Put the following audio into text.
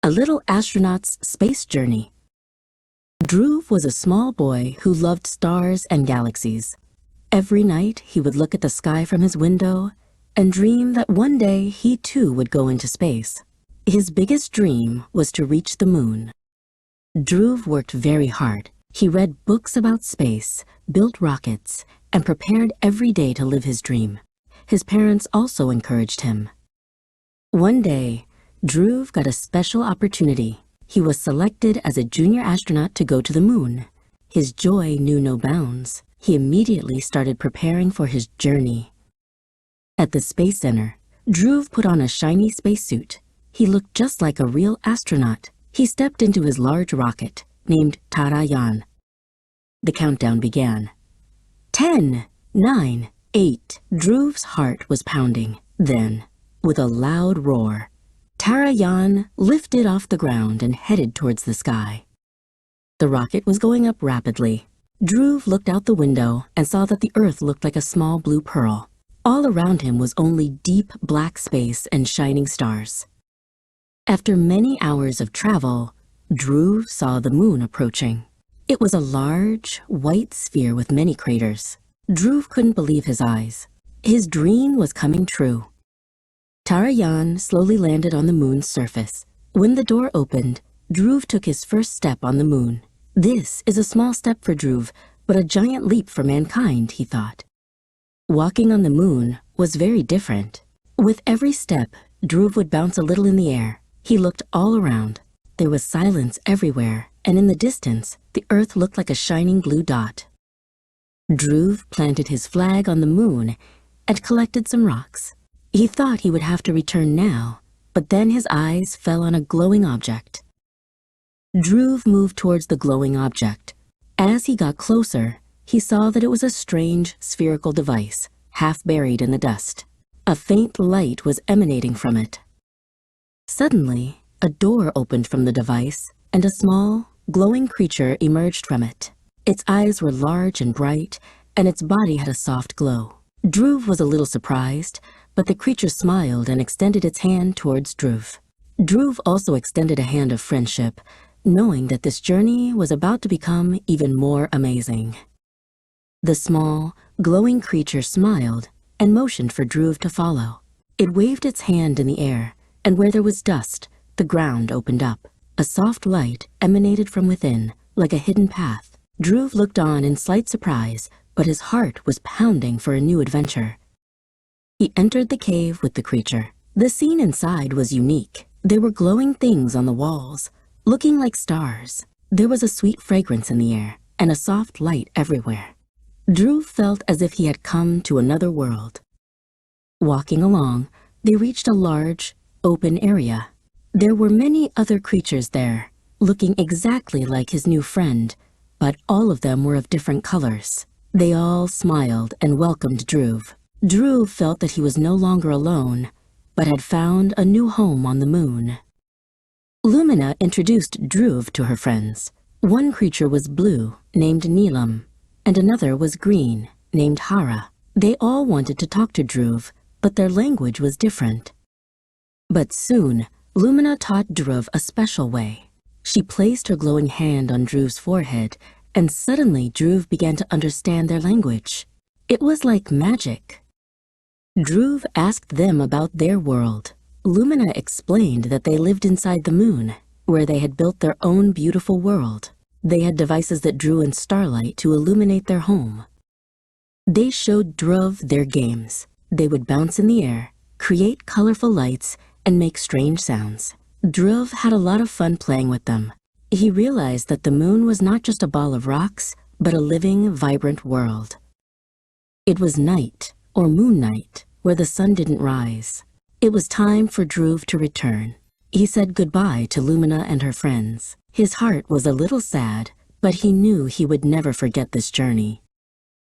A Little Astronaut's Space Journey. Dhruv was a small boy who loved stars and galaxies. Every night he would look at the sky from his window and dream that one day he too would go into space. His biggest dream was to reach the moon. Dhruv worked very hard. He read books about space, built rockets, and prepared every day to live his dream. His parents also encouraged him. One day, Dhruv got a special opportunity. He was selected as a junior astronaut to go to the moon. His joy knew no bounds. He immediately started preparing for his journey. At the Space Center, Dhruv put on a shiny spacesuit. He looked just like a real astronaut. He stepped into his large rocket, named Tarayan. The countdown began. 10, 9, 8. Dhruv's heart was pounding. Then, with a loud roar, Tarayan lifted off the ground and headed towards the sky. The rocket was going up rapidly. Dhruv looked out the window and saw that the Earth looked like a small blue pearl. All around him was only deep black space and shining stars. After many hours of travel, Dhruv saw the moon approaching. It was a large, white sphere with many craters. Dhruv couldn't believe his eyes. His dream was coming true. Tarayan slowly landed on the moon's surface. When the door opened, Dhruv took his first step on the moon. This is a small step for Dhruv, but a giant leap for mankind, he thought. Walking on the moon was very different. With every step, Dhruv would bounce a little in the air. He looked all around. There was silence everywhere, and in the distance, the Earth looked like a shining blue dot. Dhruv planted his flag on the moon and collected some rocks. He thought he would have to return now, but then his eyes fell on a glowing object. Dhruv moved towards the glowing object. As he got closer, he saw that it was a strange spherical device, half buried in the dust. A faint light was emanating from it. Suddenly, a door opened from the device, and a small, glowing creature emerged from it. Its eyes were large and bright, and its body had a soft glow. Dhruv was a little surprised, but the creature smiled and extended its hand towards Dhruv. Dhruv also extended a hand of friendship, knowing that this journey was about to become even more amazing. The small, glowing creature smiled and motioned for Dhruv to follow. It waved its hand in the air, and where there was dust, the ground opened up. A soft light emanated from within, like a hidden path. Dhruv looked on in slight surprise, but his heart was pounding for a new adventure. He entered the cave with the creature. The scene inside was unique. There were glowing things on the walls, looking like stars. There was a sweet fragrance in the air, and a soft light everywhere. Dhruv felt as if he had come to another world. Walking along, they reached a large, open area. There were many other creatures there, looking exactly like his new friend, but all of them were of different colors. They all smiled and welcomed Dhruv. Dhruv felt that he was no longer alone, but had found a new home on the moon. Lumina introduced Dhruv to her friends. One creature was blue, named Neelam, and another was green, named Hara. They all wanted to talk to Dhruv, but their language was different. But soon, Lumina taught Dhruv a special way. She placed her glowing hand on Dhruv's forehead, and suddenly Dhruv began to understand their language. It was like magic. Dhruv asked them about their world. Lumina explained that they lived inside the moon, where they had built their own beautiful world. They had devices that drew in starlight to illuminate their home. They showed Dhruv their games. They would bounce in the air, create colorful lights, and make strange sounds. Dhruv had a lot of fun playing with them. He realized that the moon was not just a ball of rocks, but a living, vibrant world. It was night, or moon night, where the sun didn't rise. It was time for Dhruv to return. He said goodbye to Lumina and her friends. His heart was a little sad, but he knew he would never forget this journey.